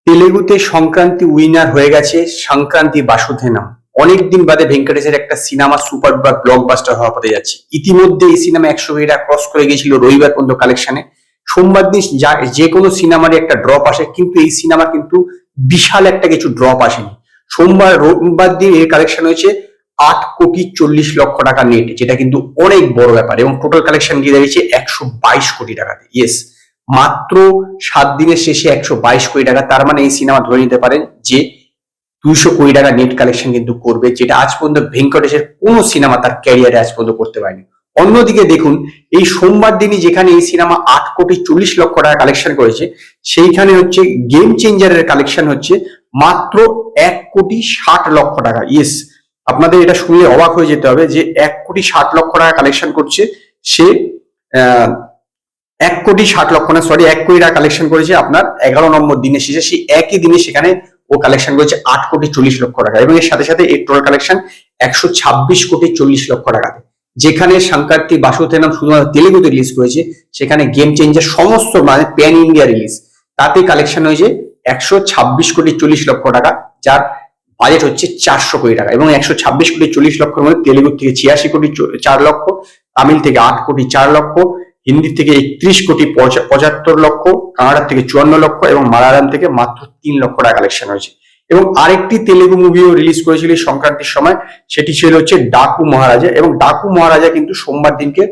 তেলেগুতে Sankranti winner হয়ে গেছে সংক্রান্তি বাসুদেবন। অনেকদিন বাদে ভেঙ্কটেশের একটা সিনেমা সুপার ডুপার ব্লকবাস্টার হওয়া হতে যাচ্ছে। ইতিমধ্যে এই সিনেমা 100 কোটি টাকা ক্রস করে গিয়েছিল রবিবার পর্যন্ত কালেকশনে। সোমবার দিন যে কোনো সিনেমারই একটা ড্রপ আসে, কিন্তু এই সিনেমা কিন্তু বিশাল একটা কিছু ড্রপ আসেনি। রোববার দিন এর কালেকশন হয়েছে 8,40,00,000 টাকা নেট, যেটা কিন্তু অনেক বড় ব্যাপার, এবং টোটাল কালেকশন গিয়ে দাঁড়িয়েছে 122 কোটি টাকাতে। ইয়েস, মাত্র 7 দিনের শেষে 122 কোটি টাকা। তার মানে এই সিনেমা ধরে নিতে পারেন যে 200 কোটি টাকা নেট কালেকশন কিন্তু করবে, যেটা আজ পর্যন্ত ভেঙ্কটেশের কোনো সিনেমা তার ক্যারিয়ারে আজ পর্যন্ত করতে পারেনি। অন্যদিকে দেখুন, এই সোমবার দিনই যেখানে এই সিনেমা 8,40,00,000 টাকা কালেকশন করেছে, সেইখানে হচ্ছে গেম চেঞ্জারের কালেকশন হচ্ছে মাত্র 1,60,00,000 টাকা। ইয়েস, আপনাদের এটা শুনলে অবাক হয়ে যেতে হবে যে 1,60,00,000 টাকা কালেকশন করছে সে। 1,60,00,000 না, সরি, 1 কোটি টাকা কালেকশন করেছে আপনার 11 নম্বর দিনের শেষে। সেই একই দিনে সেখানে ও কালেকশন করেছে 8,40,00,000 টাকা, এবং এর সাথে সাথে এর টোটাল কালেকশন 126,40,00,000 টাকাতে। যেখানে সংক্রান্তি বাসুদেবন শুধুমাত্র তেলেগুতে রিলিজ করেছে, সেখানে গেম চেঞ্জার সমস্ত মানে প্যান ইন্ডিয়া রিলিজ, তাতে কালেকশন হয়েছে 126,40,00,000 টাকা, যার বাজেট হচ্ছে 400 কোটি টাকা। এবং 126,40,00,000 মধ্যে তেলেগু থেকে 86,04,00,000, তামিল থেকে 8,04,00,000, হিন্দি থেকে 31,75,00,000, কানাডা থেকে 54,00,000 এবং মালায়ালাম থেকে মাত্র 3,00,000 টাকা কালেকশন হয়েছে। এবং আরেকটি তেলেগু মুভিও রিলিজ করেছিল সংক্রান্তির সময়, সেটি ছিল হচ্ছে ডাকু মহারাজা। এবং ডাকু মহারাজা কিন্তু সোমবার দিনকে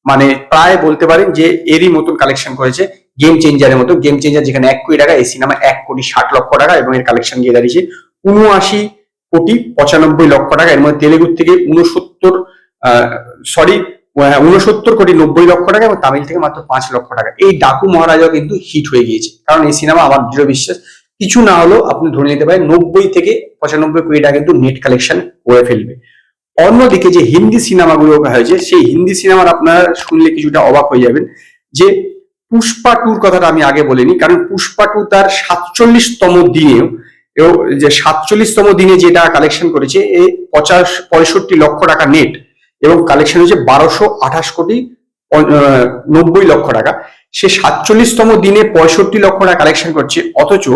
মানে প্রায় বলতে পারেন যে এরই মতন কালেকশন করেছে গেম চেঞ্জারের মতো। গেম চেঞ্জার যেখানে 1 কোটি টাকা, এই সিনেমা 1,60,00,000 টাকা, এবং এর কালেকশন গিয়ে দাঁড়িয়েছে 79,95,00,000 টাকা। এর মধ্যে তেলেগু থেকে 69,90,00,000 টাকা, এবং তামিল থেকে মাত্র 5,00,000 টাকা। এই ডাকু মহারাজাও কিন্তু হিট হয়ে গিয়েছে, কারণ এই সিনেমা আমার দৃঢ় বিশ্বাস কিছু না হলেও আপনি ধরে নিতে পারেন 90 থেকে 95 কোটি টাকা কিন্তু নেট কালেকশন করে ফেলবে। অন্যদিকে যে হিন্দি সিনেমাগুলো হয়েছে, সেই হিন্দি সিনেমার আপনারা শুনলে কিছুটা অবাক হয়ে যাবেন যে পুষ্পা 2 কথাটা আমি আগে বলিনি, কারণ পুষ্পা 2 তার 47তম দিনেও যে 47তম দিনে যেটা কালেকশন করেছে 65 লক্ষ টাকা নেট, এবং কালেকশন হয়েছে 1298,90,00,000 টাকা। সে 47তম দিনে 65 লক্ষ টাকা কালেকশন করছে, অথচ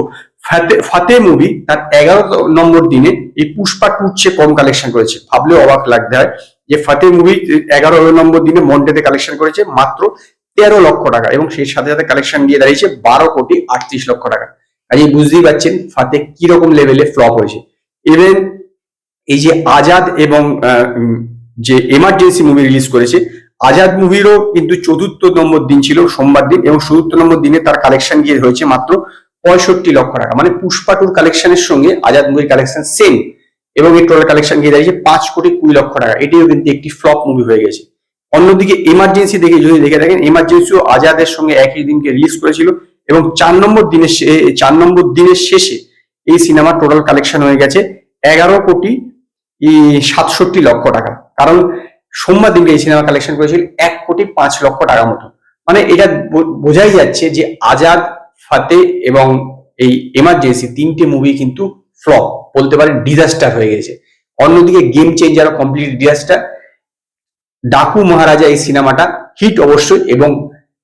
ফাতে মুভি তার 11 নম্বর দিনে এই পুষ্পা 2 চেয়ে কম কালেকশন করেছে। ভাবলেও অবাক লাগতে হয় যে ফাতে মুভি 11 নম্বর দিনে মন্ডেতে কালেকশন করেছে মাত্র 13 লক্ষ টাকা, এবং সেই সাথে সাথে কালেকশন দিয়ে দাঁড়িয়েছে 12,38,00,000 টাকা। কাজে বুঝতেই পারছেন ফাতে কিরকম লেভেলে ফ্লপ হয়েছে। ইভেন এই যে আজাদ এবং যে এমার্জেন্সি মুভি রিলিজ করেছে, আজাদ মুভিরও কিন্তু 4র্থ নম্বর দিন ছিল সোমবার দিন, এবং 4র্থ নম্বর দিনে তার কালেকশন গিয়ে হয়েছে মাত্র 65 লক্ষ টাকা। মানে পুষ্পা 2 কালেকশনের সঙ্গে আজাদ মুভির কালেকশন সেম, এবং এই টোটাল কালেকশন গিয়ে দাঁড়িয়েছে 5,20,00,000 টাকা। এটিও কিন্তু একটি ফ্লপ মুভি হয়ে গেছে। অন্যদিকে এমার্জেন্সি যদি দেখে থাকেন, এমার্জেন্সিও আজাদের সঙ্গে একই দিনকে রিলিজ করেছিল, এবং 4 নম্বর দিনের শেষে এই সিনেমার টোটাল কালেকশন হয়ে গেছে 11,67,00,000 টাকা। কারণ সোমবার দিনকে এই সিনেমা কালেকশন করেছিল 1,05,00,000 টাকার মতো। মানে এটা বোঝাই যাচ্ছে যে আজাদ, ফাতে এবং এই এমার্জেন্সি 3টে মুভি কিন্তু ফ্লপ, বলতে পারেন ডিজাস্টার হয়ে গেছে। অন্যদিকে গেম চেঞ্জারও কমপ্লিট ডিজাস্টার। ডাকু মহারাজা এই সিনেমাটা হিট অবশ্যই, এবং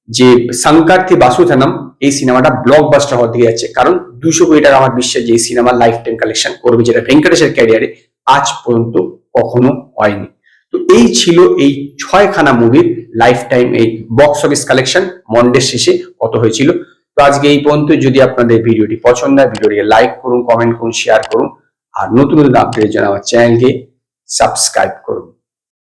যে সংক্রান্তি বাসুদেবন এই সিনেমাটা ব্লকবাস্টার হতে যাচ্ছে, কারণ 200 কোটি টাকা আমার বিশ্বাস যে এই সিনেমা লাইফ টাইম কালেকশন করবে, যেটা ভেঙ্কটেশের ক্যারিয়ারে আজ পর্যন্ত কখনো হয়নি। তো এই ছিল এই 6খানা মুভির লাইফ টাইম এই বক্স অফিস কালেকশন মন্ডের শেষে কত হয়েছিল। তো আজকে এই পর্যন্ত। যদি আপনাদের ভিডিওটি পছন্দ হয়, ভিডিওটিকে লাইক করুন, কমেন্ট করুন, শেয়ার করুন, আর নতুন নতুন আপডেটের জন্য আমার চ্যানেলকে সাবস্ক্রাইব করুন।